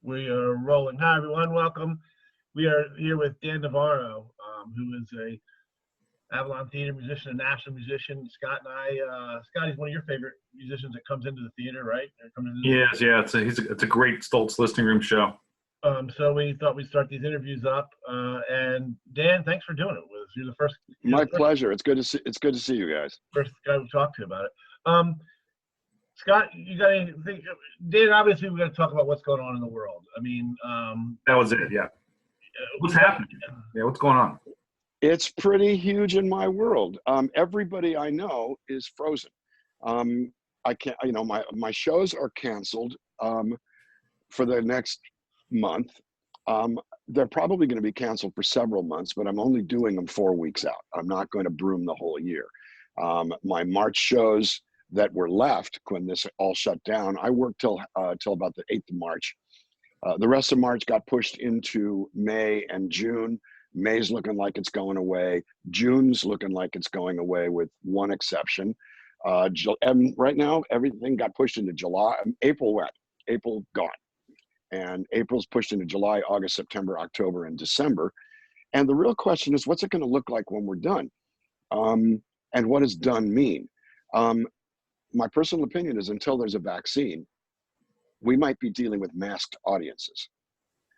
We are rolling. Hi, everyone. Welcome. We are here with Dan Navarro, who is a Avalon theater musician, a national musician. Scott and Scotty's one of your favorite musicians that comes into the theater, right? Or comes into the Yes, yeah, it's a great Stoltz listening room show. So we thought we'd start these interviews up. And Dan, thanks for doing it with us. You're the first. My pleasure. It's good to see you guys. First guy we talked to about it. Scott, you got anything? Dan, obviously, we got to talk about what's going on in the world. I mean, that was it. Yeah. What's happening? Yeah, what's going on? It's pretty huge in my world. Everybody I know is frozen. I can't. My shows are canceled for the next month. They're probably going to be canceled for several months, but I'm only doing them 4 weeks out. I'm not going to broom the whole year. My March shows that were left when this all shut down, I worked till about the 8th of March. The rest of March got pushed into May and June. May's looking like it's going away. June's looking like it's going away with one exception. And right now, everything got pushed into July. April went. April gone. And April's pushed into July, August, September, October, and December. And the real question is, what's it going to look like when we're done? And what does done mean? My personal opinion is until there's a vaccine, we might be dealing with masked audiences.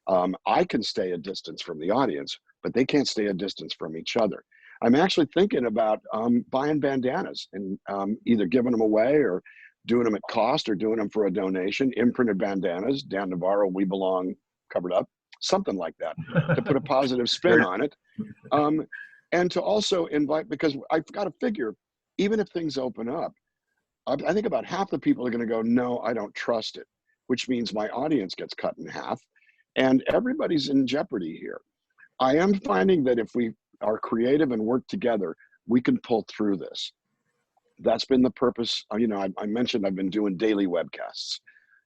I can stay a distance from the audience, but they can't stay a distance from each other. I'm actually thinking about buying bandanas and either giving them away or doing them at cost or doing them for a donation, imprinted bandanas, Dan Navarro, We Belong, covered up, something like that, to put a positive spin on it. And to also invite, because I've got to figure, even if things open up, I think about half the people are going to go, no, I don't trust it, which means my audience gets cut in half and everybody's in jeopardy here. I am finding that if we are creative and work together, we can pull through this. That's been the purpose. I mentioned I've been doing daily webcasts.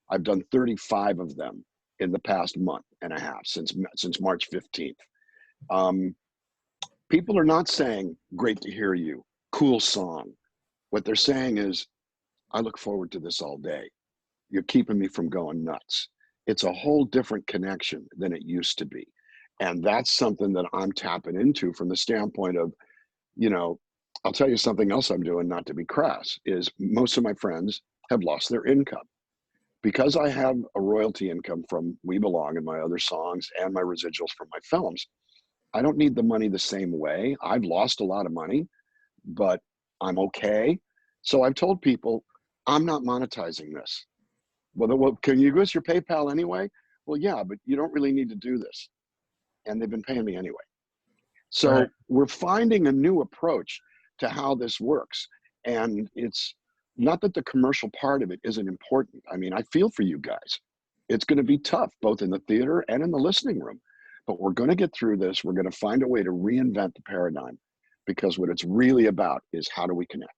I've done 35 of them in the past month and a half since March 15th. People are not saying, great to hear you, cool song. What they're saying is, I look forward to this all day. You're keeping me from going nuts. It's a whole different connection than it used to be. And that's something that I'm tapping into from the standpoint of, I'll tell you something else I'm doing, not to be crass, is most of my friends have lost their income. Because I have a royalty income from We Belong and my other songs and my residuals from my films, I don't need the money the same way. I've lost a lot of money, but I'm okay. So I've told people, I'm not monetizing this. Well, can you give us your PayPal anyway? Well, yeah, but you don't really need to do this. And they've been paying me anyway. So Right. We're finding a new approach to how this works. And it's not that the commercial part of it isn't important. I mean, I feel for you guys. It's going to be tough, both in the theater and in the listening room. But we're going to get through this. We're going to find a way to reinvent the paradigm, because what it's really about is how do we connect?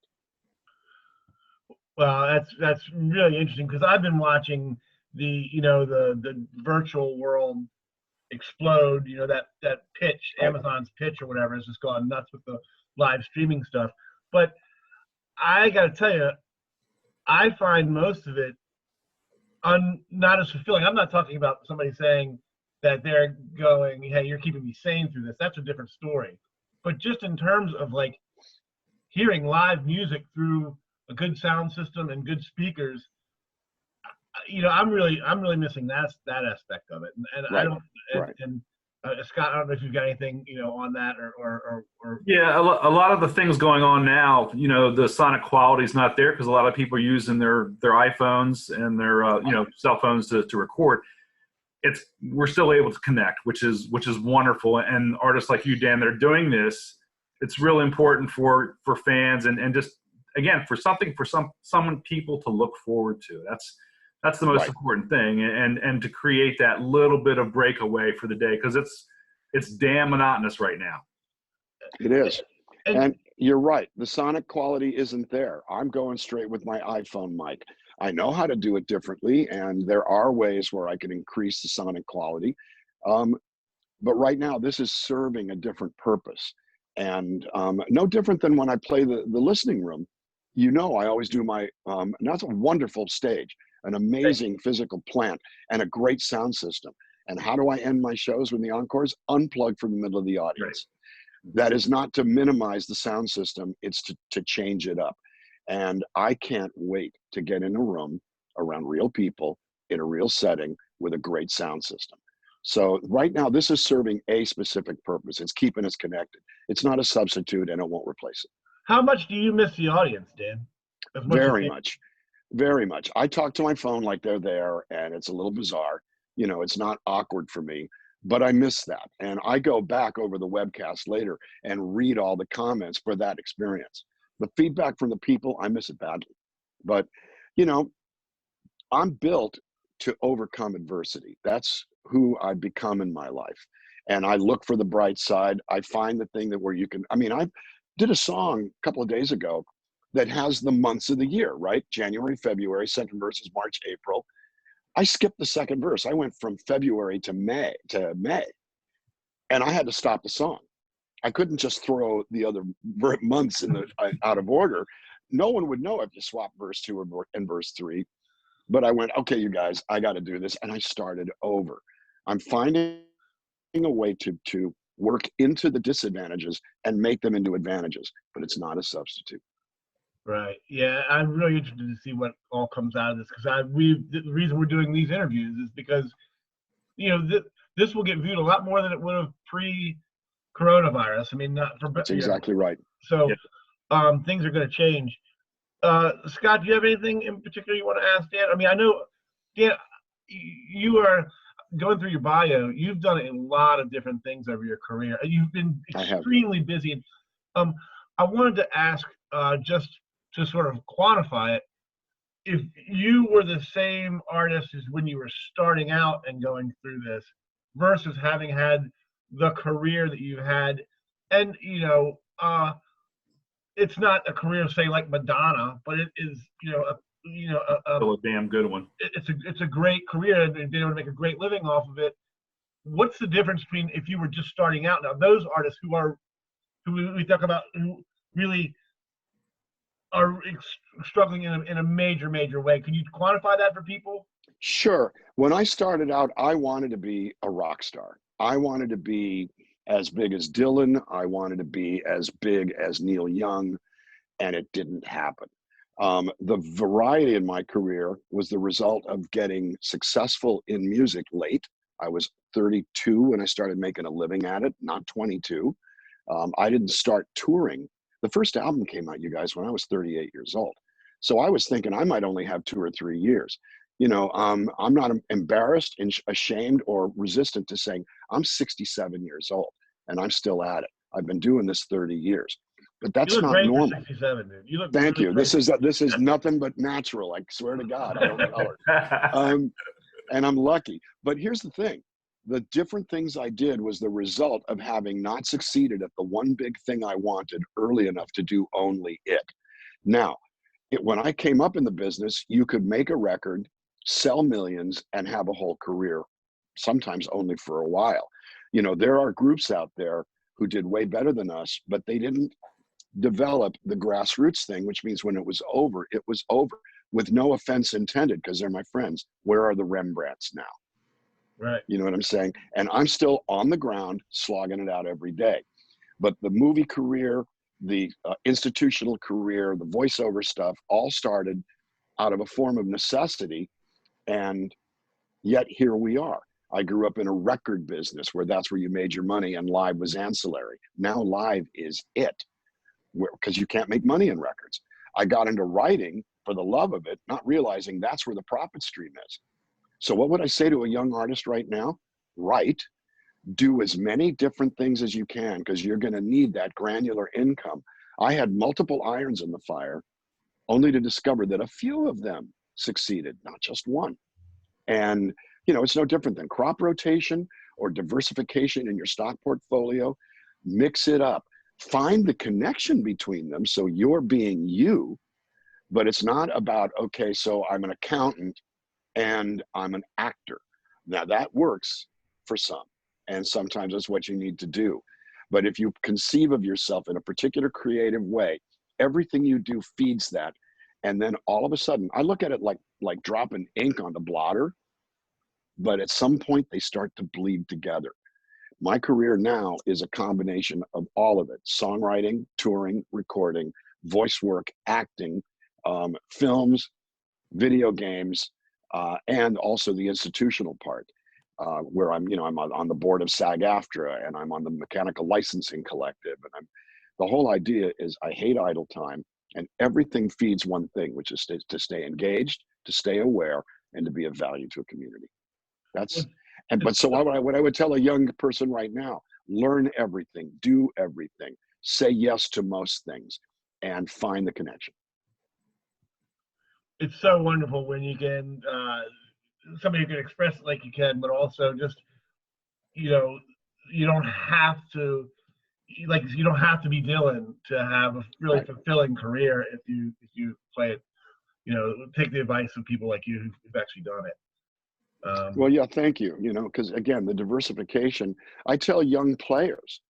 Well, that's really interesting because I've been watching the virtual world explode. That pitch, Amazon's pitch or whatever, has just gone nuts with the live streaming stuff. But I got to tell you, I find most of it not as fulfilling. I'm not talking about somebody saying that they're going, hey, you're keeping me sane through this. That's a different story. But just in terms of like hearing live music through a good sound system and good speakers, I'm really missing that aspect of it. And Right. I don't. Right. And Scott, I don't know if you've got anything on that or. Yeah, a lot of the things going on now, the sonic quality is not there because a lot of people are using their iPhones and their cell phones to record. We're still able to connect, which is wonderful. And artists like you, Dan, that are doing this, it's really important for fans and just, again, for someone people to look forward to. That's the most Right. important thing, and to create that little bit of breakaway for the day, because it's damn monotonous right now. It is. And you're right. The sonic quality isn't there. I'm going straight with my iPhone mic. I know how to do it differently, and there are ways where I can increase the sonic quality. But right now, this is serving a different purpose. And no different than when I play the listening room. I always do my, and that's a wonderful stage. an amazing physical plant, and a great sound system. And how do I end my shows with the encores? Unplug from the middle of the audience. That is not to minimize the sound system, it's to change it up. And I can't wait to get in a room around real people in a real setting with a great sound system. So right now, this is serving a specific purpose. It's keeping us connected. It's not a substitute, and it won't replace it. How much do you miss the audience, Dan? Very much, very much. I talk to my phone like they're there, and it's a little bizarre. You know, it's not awkward for me, but I miss that. And I go back over the webcast later and read all the comments for that experience. The feedback from the people, I miss it badly. But, you know, I'm built to overcome adversity. That's who I've become in my life. And I look for the bright side. I find the thing that where you can, I mean, I did a song a couple of days ago that has the months of the year, right? January, February, second verse is March, April. I skipped the second verse. I went from February to May, and I had to stop the song. I couldn't just throw the other months in the out of order. No one would know if you swap verse 2 and verse 3. But I went, okay, you guys, I got to do this, and I started over. I'm finding a way to work into the disadvantages and make them into advantages, but it's not a substitute. Right. Yeah, I'm really interested to see what all comes out of this, because the reason we're doing these interviews is because, you know, this will get viewed a lot more than it would have pre-coronavirus. I mean, not for That's exactly right. So, things are going to change. Scott, do you have anything in particular you want to ask Dan? I mean, I know, Dan, you are going through your bio. You've done a lot of different things over your career. You've been extremely busy. I wanted to ask, just to sort of quantify it, if you were the same artist as when you were starting out and going through this versus having had the career that you had, and, you know, it's not a career, say, like Madonna, but it is, you know, Still a damn good one. It's a great career, and they're able to make a great living off of it. What's the difference between if you were just starting out now, those artists who we talk about, who really are struggling in a major way? Can you quantify that for people? Sure. When I started out, I wanted to be a rock star. I wanted to be as big as Dylan. I wanted to be as big as Neil Young, and it didn't happen. The variety in my career was the result of getting successful in music late. I was 32 when I started making a living at it, not 22. I didn't start touring. The first album came out, you guys, when I was 38 years old. So I was thinking I might only have 2 or 3 years. You know, I'm not embarrassed and ashamed or resistant to saying I'm 67 years old and I'm still at it. I've been doing this 30 years, but that's not normal. 67, dude. You look Thank really you. great. This is nothing but natural. I swear to God, I don't color. And I'm lucky. But here's the thing. The different things I did was the result of having not succeeded at the one big thing I wanted early enough to do only it. Now, when I came up in the business, you could make a record, sell millions, and have a whole career, sometimes only for a while. You know, there are groups out there who did way better than us, but they didn't develop the grassroots thing, which means when it was over, with no offense intended, because they're my friends. Where are the Rembrandts now? Right. You know what I'm saying? And I'm still on the ground slogging it out every day. But the movie career, the institutional career, the voiceover stuff all started out of a form of necessity. And yet here we are. I grew up in a record business where that's where you made your money and live was ancillary. Now live is it, because you can't make money in records. I got into writing for the love of it, not realizing that's where the profit stream is. So what would I say to a young artist right now? Write, do as many different things as you can, because you're going to need that granular income. I had multiple irons in the fire, only to discover that a few of them succeeded, not just one. And, you know, it's no different than crop rotation or diversification in your stock portfolio. Mix it up. Find the connection between them so you're being you, but it's not about, okay, so I'm an accountant and I'm an actor. Now that works for some, and sometimes that's what you need to do. But if you conceive of yourself in a particular creative way, everything you do feeds that, And then all of a sudden, I look at it like dropping ink on the blotter, but at some point they start to bleed together. My career now is a combination of all of it: songwriting, touring, recording, voice work, acting, films, video games, and also the institutional part, where I'm on the board of SAG-AFTRA, and I'm on the Mechanical Licensing Collective, and the whole idea is I hate idle time, and everything feeds one thing, which is to stay engaged, to stay aware, and to be of value to a community. But so what I would tell a young person right now: learn everything, do everything, say yes to most things, and find the connection. It's so wonderful when you can somebody who can express it like you can, but also just, you know, you don't have to, like, you don't have to be Dylan to have a really fulfilling career if you play it. You know, take the advice of people like you who've actually done it. Well, yeah, thank you. Because again, the diversification. I tell young players,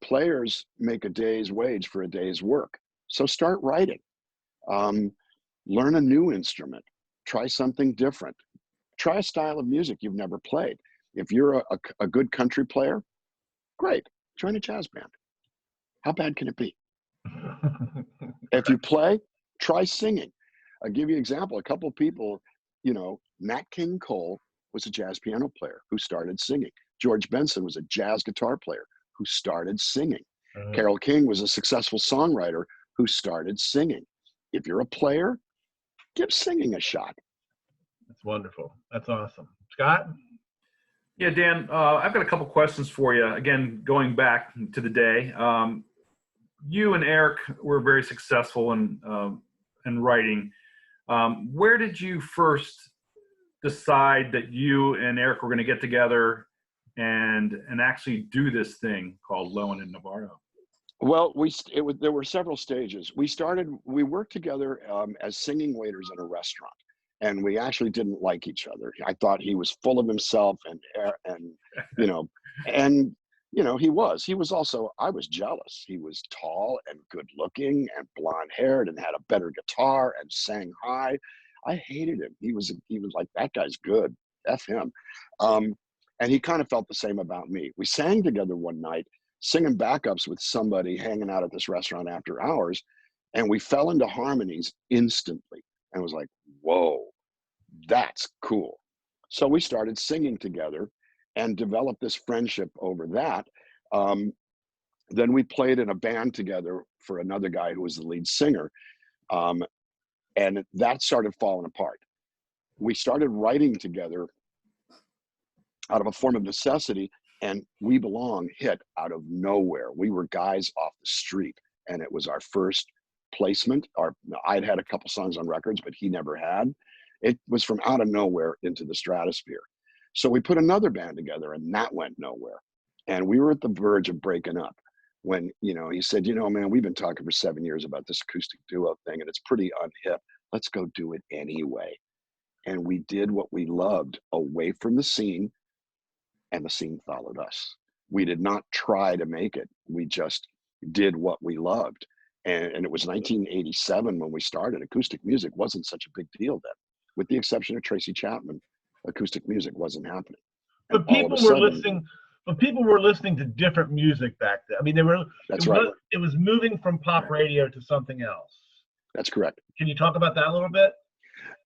players make a day's wage for a day's work. So start writing. Learn a new instrument. Try something different. Try a style of music you've never played. If you're a good country player, great. Join a jazz band. How bad can it be? If you play, try singing. I'll give you an example. A couple of people, Nat King Cole was a jazz piano player who started singing. George Benson was a jazz guitar player who started singing. Carole King was a successful songwriter who started singing. If you're a player, give singing a shot. That's wonderful. That's awesome. Scott? Yeah, Dan, I've got a couple questions for you. Again, going back to the day, you and Eric were very successful in writing. Where did you first decide that you and Eric were going to get together and actually do this thing called Lowen and Navarro? Well, there were several stages. We worked together as singing waiters in a restaurant, and we actually didn't like each other. I thought he was full of himself, and he was also, I was jealous. He was tall and good looking and blonde haired and had a better guitar and sang high. I hated him. He was like, that guy's good. F him. And he kind of felt the same about me. We sang together one night, singing backups with somebody hanging out at this restaurant after hours. And we fell into harmonies instantly. And it was like, whoa, that's cool. So we started singing together and developed this friendship over that. Then we played in a band together for another guy who was the lead singer. And that started falling apart. We started writing together out of a form of necessity, and We Belong hit out of nowhere. We were guys off the street, and it was our first placement. I'd had a couple songs on records, but he never had. It was from out of nowhere into the stratosphere. So we put another band together, and that went nowhere. And we were at the verge of breaking up when, he said, man, we've been talking for 7 years about this acoustic duo thing, and it's pretty unhip. Let's go do it anyway. And we did what we loved away from the scene, and the scene followed us. We did not try to make it. We just did what we loved. And it was 1987 when we started. Acoustic music wasn't such a big deal then. With the exception of Tracy Chapman, acoustic music wasn't happening. But people were listening to different music back then. I mean, it was moving from pop radio to something else. That's correct. Can you talk about that a little bit?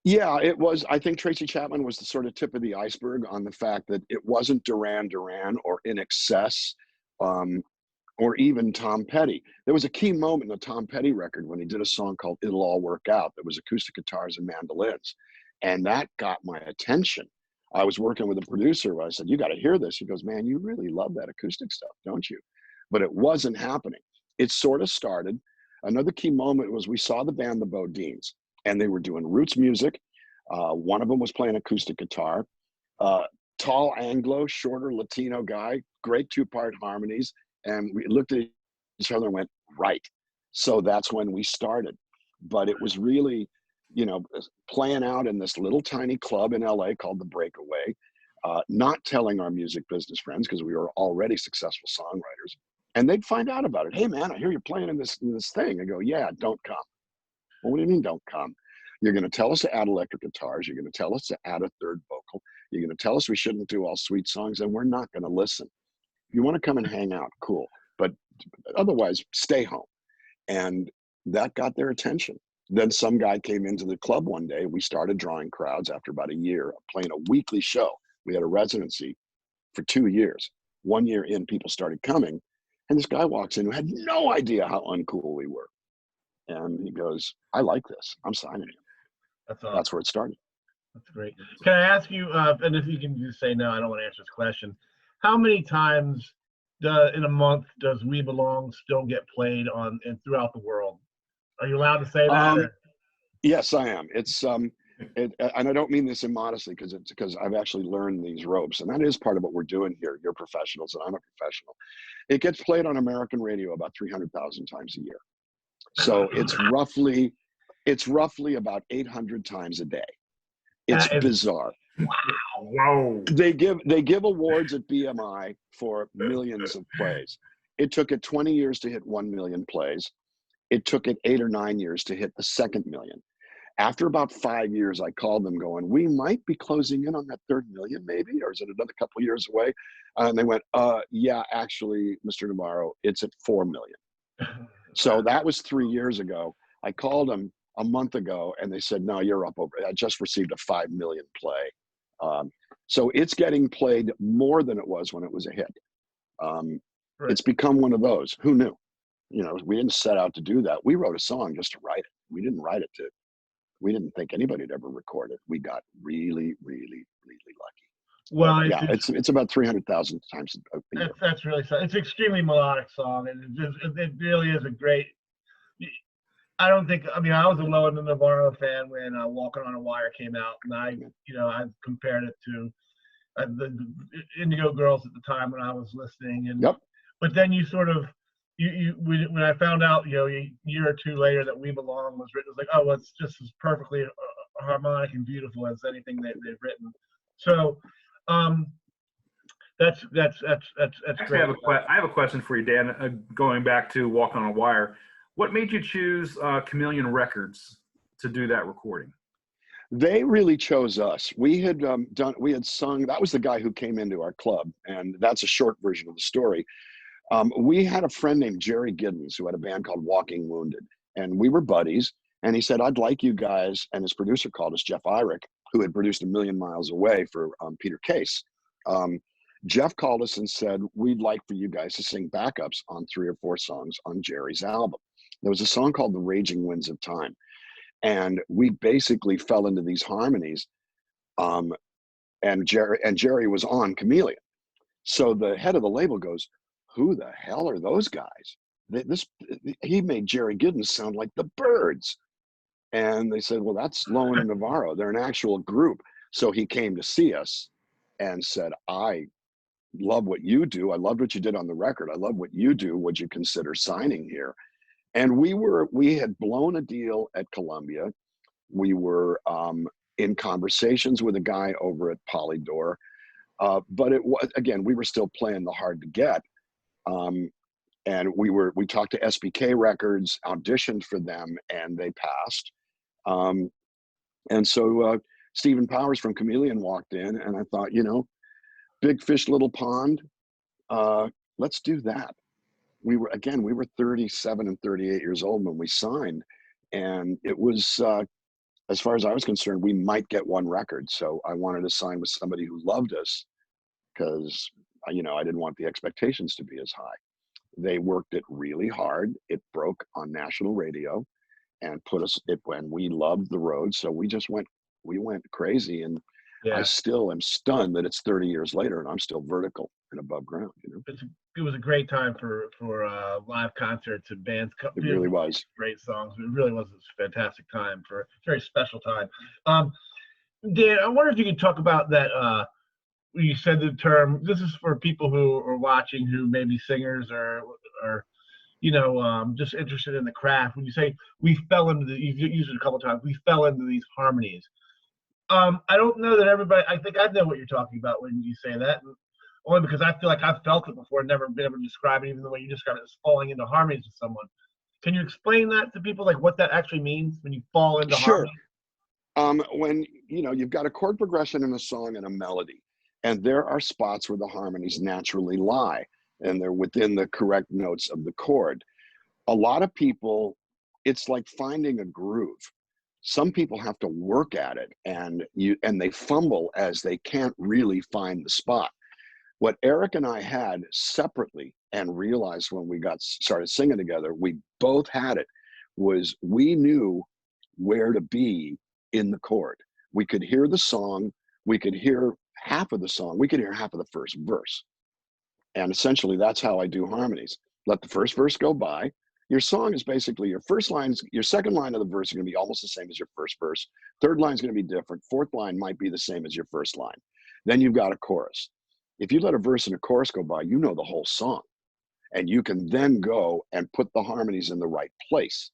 Yeah, it was. I think Tracy Chapman was the sort of tip of the iceberg on the fact that it wasn't Duran Duran or In Excess, or even Tom Petty. There was a key moment in the Tom Petty record when he did a song called It'll All Work Out that was acoustic guitars and mandolins. And that got my attention. I was working with a producer where I said, you got to hear this. He goes, man, you really love that acoustic stuff, don't you? But it wasn't happening. It sort of started. Another key moment was we saw the band, the Bodines, and they were doing roots music. One of them was playing acoustic guitar. Tall Anglo, shorter Latino guy, great two-part harmonies. And we looked at each other and went, right. So that's when we started. But it was really, playing out in this little tiny club in LA called The Breakaway, not telling our music business friends because we were already successful songwriters. And they'd find out about it. Hey, man, I hear you're playing in this thing. I go, yeah, don't come. Well, what do you mean don't come? You're going to tell us to add electric guitars. You're going to tell us to add a third vocal. You're going to tell us we shouldn't do all sweet songs, and we're not going to listen. You want to come and hang out, cool. But otherwise, stay home. And that got their attention. Then some guy came into the club one day. We started drawing crowds after about a year, playing a weekly show. We had a residency for 2 years. 1 year in, people started coming. And this guy walks in who had no idea how uncool we were. And he goes, I like this. I'm signing him. That's awesome. That's where it started. That's great. Can I ask you, and if you can just say no, I don't want to answer this question. How many times in a month does We Belong still get played on and throughout the world? Are you allowed to say that? Yes, I am. It's and I don't mean this immodestly because I've actually learned these ropes, and that is part of what we're doing here. You're professionals, and I'm a professional. It gets played on American radio about 300,000 times a year. So it's roughly about 800 times a day. It's bizarre. Wow. They give awards at BMI for millions of plays. It took it 20 years to hit 1 million plays. It took it 8 or 9 years to hit the second million. After about 5 years, I called them going, we might be closing in on that 3rd million maybe, or is it another couple of years away? And they went, yeah, actually, Mr. Navarro, it's at 4 million. So that was 3 years ago. I called them a month ago and they said, no, you're up over. I just received a 5 million play. So it's getting played more than it was when it was a hit. Right. It's become one of those. Who knew? You know, we didn't set out to do that. We wrote a song just to write it. We didn't write it we didn't think anybody would ever record it. We got really, really, really lucky. Well, yeah, it's about 300,000 times a year. That's really sad. It's an extremely melodic song, and it really is a great. I don't think. I mean, I was a Lowen and Navarro fan when "Walking on a Wire" came out, and I compared it to the Indigo Girls at the time when I was listening, and yep. But then you sort of when I found out, a year or two later that We Belong was written, it was like, oh, well, it's just as perfectly harmonic and beautiful as anything they've written. So, that's Actually, great. I have a question for you, Dan. Going back to Walk on a Wire, what made you choose Chameleon Records to do that recording? They really chose us. We had sung. That was the guy who came into our club, and that's a short version of the story. We had a friend named Jerry Giddens who had a band called Walking Wounded, and we were buddies. And he said, I'd like you guys, and his producer called us, Jeff Irick, who had produced A Million Miles Away for Peter Case. Jeff called us and said, we'd like for you guys to sing backups on 3 or 4 songs on Jerry's album. There was a song called The Raging Winds of Time. And we basically fell into these harmonies. And Jerry was on Chameleon. So the head of the label goes, who the hell are those guys? He made Jerry Giddens sound like the Byrds. And they said, well, that's Lowen and Navarro. They're an actual group. So he came to see us and said, I love what you do. I loved what you did on the record. I love what you do. Would you consider signing here? And we had blown a deal at Columbia. We were in conversations with a guy over at Polydor. But it was, again, we were still playing the hard to get. And we talked to SBK Records, auditioned for them, and they passed. And so Stephen Powers from Chameleon walked in, and I thought, big fish, little pond. Let's do that. We were 37 and 38 years old when we signed, and it was, as far as I was concerned, we might get one record. So I wanted to sign with somebody who loved us, because I didn't want the expectations to be as high. They worked it really hard. It broke on national radio and put us when we loved the road. So we went crazy. And yeah. I still am stunned that it's 30 years later and I'm still vertical and above ground. It was a great time for live concerts and bands. It really was. Great songs. It really was a fantastic time, for a very special time. Dan, I wonder if you could talk about that. You said the term, this is for people who are watching who may be singers or just interested in the craft. When you say we fell into you've used it a couple of times, we fell into these harmonies. I don't know that everybody, I think I know what you're talking about when you say that, only because I feel like I've felt it before and never been able to describe it, even the way you describe it as falling into harmonies with someone. Can you explain that to people, like what that actually means when you fall into Sure. harmony? When, you've got a chord progression in a song and a melody, and there are spots where the harmonies naturally lie, and they're within the correct notes of the chord. A lot of people, it's like finding a groove. Some people have to work at it, and they fumble as they can't really find the spot. What Eric and I had separately and realized when we started singing together, we both had it, was we knew where to be in the chord. We could hear the song, we could hear half of the song, we could hear half of the first verse. And essentially that's how I do harmonies. Let the first verse go by. Your song is basically your first lines, your second line of the verse is going to be almost the same as your first verse. Third line is going to be different. Fourth line might be the same as your first line. Then you've got a chorus. If you let a verse and a chorus go by, you know the whole song. And you can then go and put the harmonies in the right place.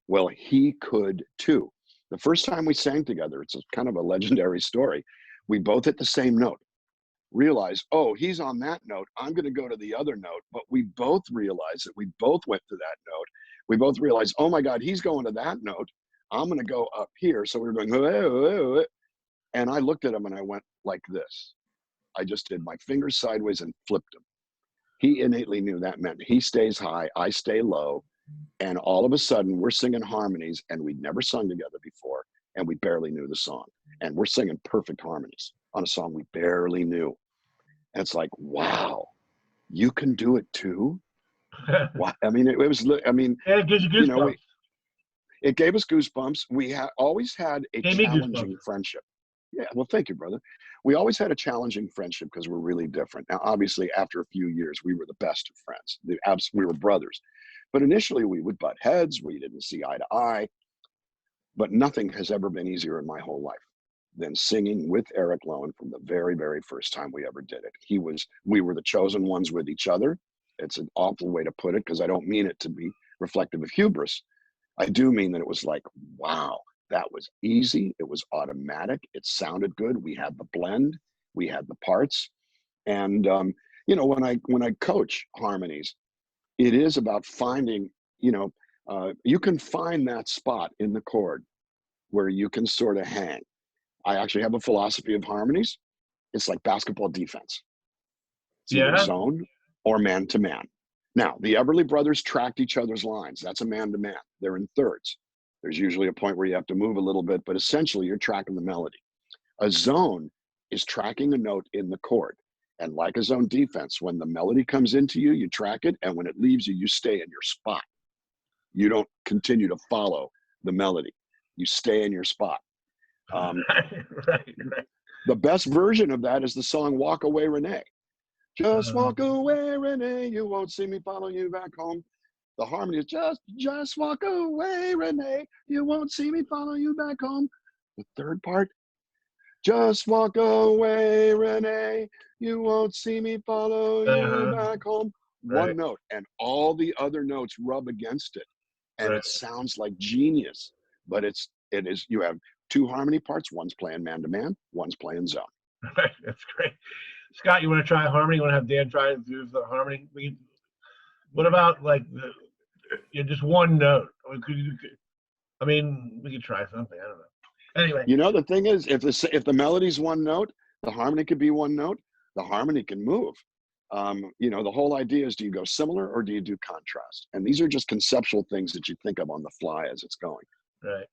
Well, he could too. The first time we sang together, it's kind of a legendary story. We both hit the same note. Realized, oh, he's on that note, I'm going to go to the other note. But we both realized that we both went to that note. We both realized, oh my God, he's going to that note, I'm going to go up here. So we were going, oh, and I looked at him and I went like this. I just did my fingers sideways and flipped him. He innately knew that meant he stays high, I stay low. And all of a sudden we're singing harmonies, and we'd never sung together before, and we barely knew the song. And we're singing perfect harmonies on a song we barely knew. And it's like, wow, you can do it too? Wow. I mean, it was, I mean, Yeah, it gives you goosebumps. It gave us goosebumps. We always had a Gave me challenging goosebumps. friendship. Yeah, well, thank you, brother. We always had a challenging friendship because we're really different. Now, obviously, after a few years, we were the best of friends. We were brothers. But initially, we would butt heads. We didn't see eye to eye. But nothing has ever been easier in my whole life than singing with Eric Lowen from the very, very first time we ever did it. We were the chosen ones with each other. It's an awful way to put it, because I don't mean it to be reflective of hubris. I do mean that it was like, wow, that was easy. It was automatic. It sounded good. We had the blend. We had the parts. And, when I coach harmonies, it is about finding, you can find that spot in the chord where you can sort of hang. I actually have a philosophy of harmonies. It's like basketball defense. It's either zone or man to man. Now, the Everly Brothers tracked each other's lines. That's a man to man. They're in thirds. There's usually a point where you have to move a little bit, but essentially you're tracking the melody. A zone is tracking a note in the chord. And like a zone defense, when the melody comes into you, you track it. And when it leaves you, you stay in your spot. You don't continue to follow the melody. You stay in your spot. Right. The best version of that is the song Walk Away, Renee. Just walk away, Renee. You won't see me follow you back home. The harmony is just walk away, Renee. You won't see me follow you back home. The third part, just walk away, Renee. You won't see me follow you back home. Right. One note, and all the other notes rub against it. And it sounds like genius, but it is, you have two harmony parts. One's playing man to man, one's playing zone. Right. That's great. Scott, you want to try harmony? You want to have Dan try and do the harmony? What about like just one note? I mean, we could try something. I don't know. Anyway, the thing is, if the melody's one note, the harmony could be one note. The harmony can move. The whole idea is, do you go similar or do you do contrast? And these are just conceptual things that you think of on the fly as it's going. Right.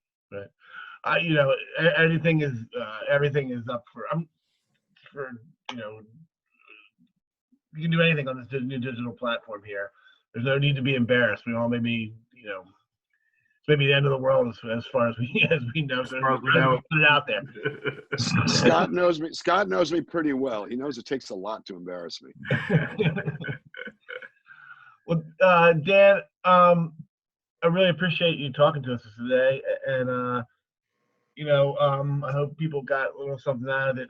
Everything is up for you can do anything on this new digital platform here. There's no need to be embarrassed. We all maybe the end of the world as far as we know. So put it out there. Scott knows me pretty well. He knows it takes a lot to embarrass me. Well, Dan, I really appreciate you talking to us today, and I hope people got a little something out of it.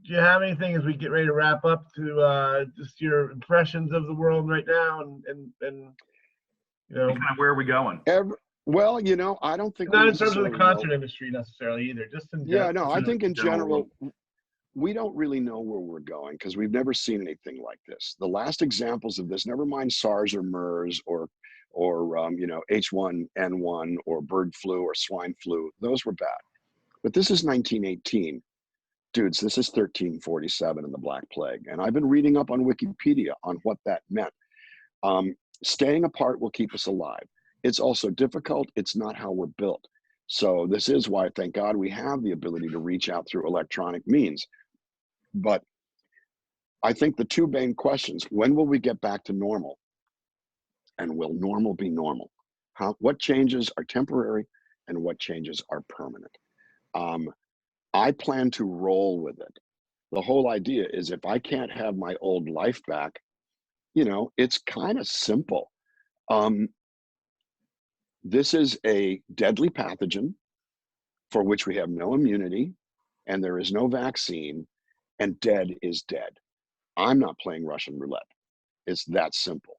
Do you have anything as we get ready to wrap up to just your impressions of the world right now, and kind of where are we going? Well, I don't think not in terms of the concert industry necessarily either. Just in I think in general, we don't really know where we're going because we've never seen anything like this. The last examples of this, never mind SARS or MERS or H1N1 or bird flu or swine flu, those were bad. But this is 1918. Dudes, this is 1347 in the Black Plague. And I've been reading up on Wikipedia on what that meant. Staying apart will keep us alive. It's also difficult. It's not how we're built. So this is why, thank God, we have the ability to reach out through electronic means. But I think the two main questions, when will we get back to normal? And will normal be normal? What changes are temporary and what changes are permanent? I plan to roll with it. The whole idea is if I can't have my old life back, it's kind of simple. This is a deadly pathogen for which we have no immunity and there is no vaccine, and dead is dead. I'm not playing Russian roulette. It's that simple.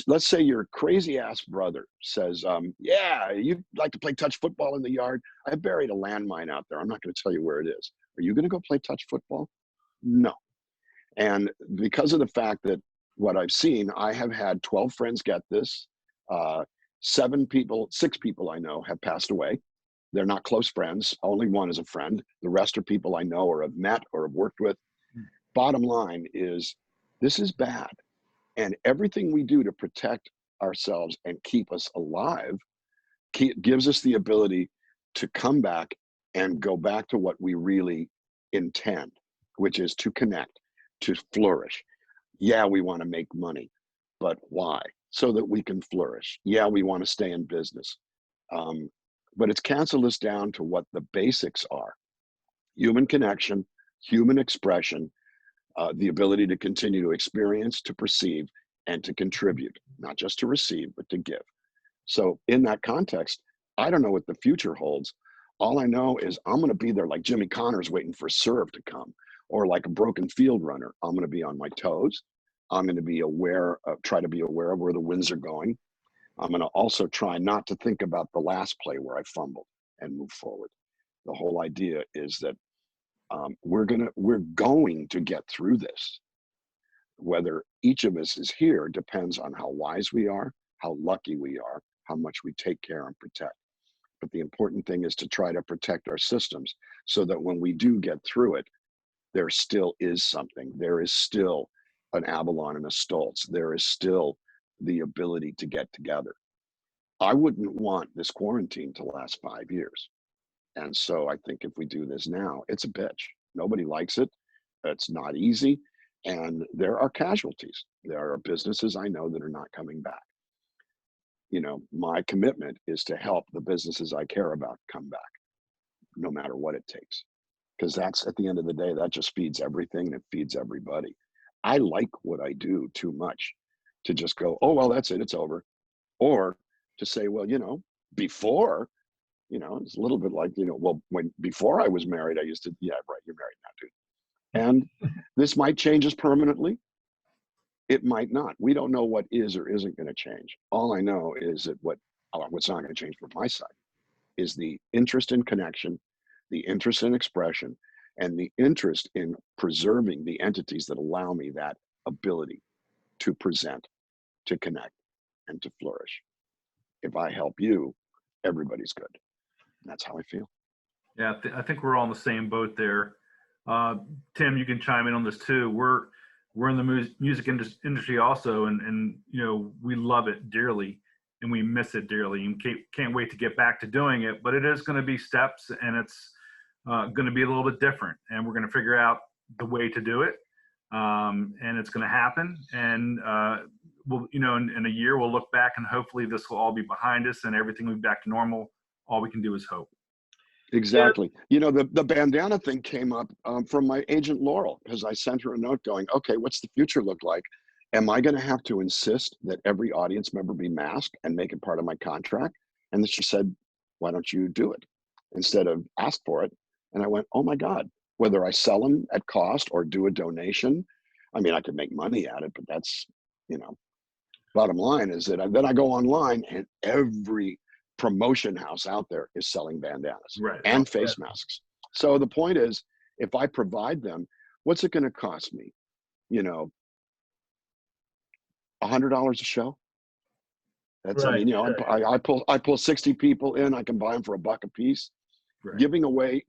Let's say your crazy ass brother says, yeah, you'd like to play touch football in the yard. I buried a landmine out there. I'm not going to tell you where it is. Are you going to go play touch football? No. And because of the fact that what I've seen, I have had 12 friends get this. 6 people I know have passed away. They're not close friends. Only one is a friend. The rest are people I know or have met or have worked with. Bottom line is, this is bad. And everything we do to protect ourselves and keep us alive gives us the ability to come back and go back to what we really intend, which is to connect, to flourish. Yeah, we want to make money, but why? So that we can flourish. Yeah, we want to stay in business. But it's canceled us down to what the basics are: human connection, human expression, the ability to continue to experience, to perceive, and to contribute, not just to receive, but to give. So in that context, I don't know what the future holds. All I know is I'm going to be there like Jimmy Connors waiting for serve to come, or like a broken field runner. I'm going to be on my toes. I'm going to be try to be aware of where the winds are going. I'm going to also try not to think about the last play where I fumbled and move forward. The whole idea is that we're going to get through this. Whether each of us is here depends on how wise we are, how lucky we are, how much we take care and protect. But the important thing is to try to protect our systems so that when we do get through it, there still is something. There is still an Avalon and a Stoltz. There is still the ability to get together. I wouldn't want this quarantine to last 5 years. And so I think if we do this now, it's a bitch. Nobody likes it. It's not easy. And there are casualties. There are businesses I know that are not coming back. My commitment is to help the businesses I care about come back, no matter what it takes. Because that's, at the end of the day, that just feeds everything and it feeds everybody. I like what I do too much to just go, oh, well, that's it, it's over. Or to say, well, before, it's a little bit like, well, before I was married, I used to, yeah, right, you're married now, dude. And this might change us permanently. It might not. We don't know what is or isn't going to change. All I know is that what's not going to change from my side is the interest in connection, the interest in expression, and the interest in preserving the entities that allow me that ability to present, to connect, and to flourish. If I help you, everybody's good. That's how I feel. Yeah, I think we're all in the same boat there. Tim, you can chime in on this too. We're in the music industry also, and we love it dearly, and we miss it dearly, and can't wait to get back to doing it. But it is going to be steps, and it's going to be a little bit different, and we're going to figure out the way to do it, and it's going to happen. And we'll, in a year, we'll look back, and hopefully this will all be behind us, and everything will be back to normal. All we can do is hope. Exactly. The bandana thing came up from my agent Laurel, because I sent her a note going, okay, what's the future look like? Am I going to have to insist that every audience member be masked and make it part of my contract? And then she said, why don't you do it instead of ask for it? And I went, oh my God, whether I sell them at cost or do a donation, I mean, I could make money at it, but that's, bottom line is that then I go online and every promotion house out there is selling bandanas and face masks. So the point is, if I provide them, what's it going to cost me? You know, $100 a show. That's, I Right, mean, you know, sure. I pull 60 people in. I can buy them for $1 a piece. Right. Giving away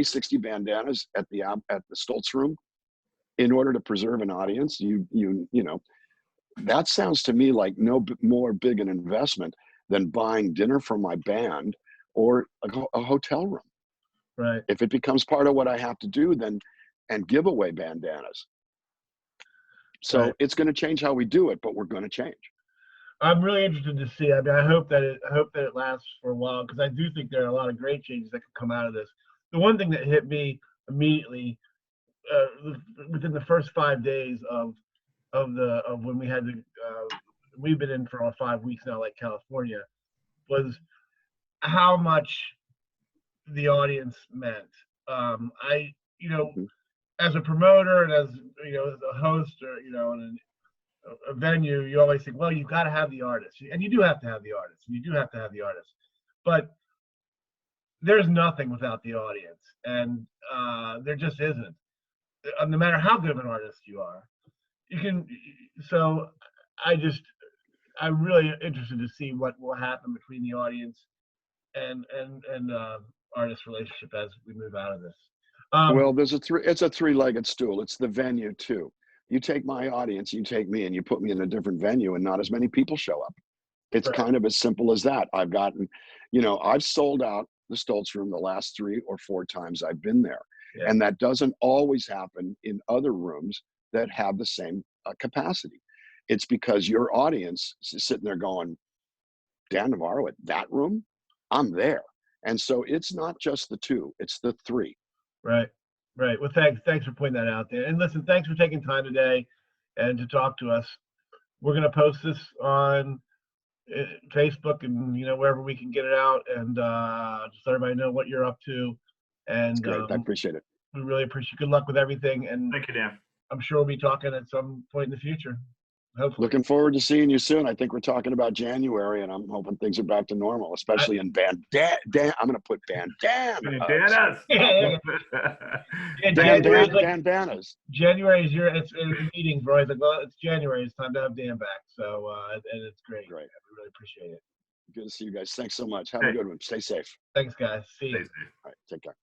60 bandanas at the Stoltz room in order to preserve an audience. You know, that sounds to me like no more big an investment than buying dinner for my band or a hotel room. Right. If it becomes part of what I have to do, then and give away bandanas. So Right. it's going to change how we do it, but we're going to change. I'm really interested to see. I mean, I hope that it lasts for a while, because I do think there are a lot of great changes that could come out of this. The one thing that hit me immediately within the first 5 days of when we had the we've been in for all 5 weeks now, like California, was how much the audience meant. I, you know, Mhm. as a promoter and as, you know, as a host, or, you know, in a venue, you always think, well, you've got to have the artists, and you do have to have the artists, and you do have to have the artists, but there's nothing without the audience, and there just isn't. No matter how good of an artist you are, you can. So I'm really interested to see what will happen between the audience and artist relationship as we move out of this. Well, it's a three-legged stool. It's the venue too. You take my audience, you take me, and you put me in a different venue, and not as many people show up. It's Right. kind of as simple as that. I've gotten, you know, I've sold out the Stoltz room the last 3 or 4 times I've been there. Yeah. And that doesn't always happen in other rooms that have the same capacity. It's because your audience is sitting there going, Dan Navarro at that room? I'm there. And so it's not just the 2, it's the 3. Right. Right. Well, thanks for pointing that out there. And listen, thanks for taking time today and to talk to us. We're going to post this on Facebook and, you know, wherever we can get it out, and just let everybody know what you're up to. And Great. I appreciate it. we really appreciate. Good luck with everything, and Thank you, Dan. I'm sure we'll be talking at some point in the future. Hopefully. Looking forward to seeing you soon. I think we're talking about January, and I'm hoping things are back to normal, especially in Dan. I'm going to put bandanas. Bandanas. Bandanas. January is it's meetings, bro. It's like, well, it's January. It's time to have Dan back. So, and it's great. Great. We really appreciate it. Good to see you guys. Thanks so much. Have a good one. Stay safe. Thanks, guys. See you. All right. Take care.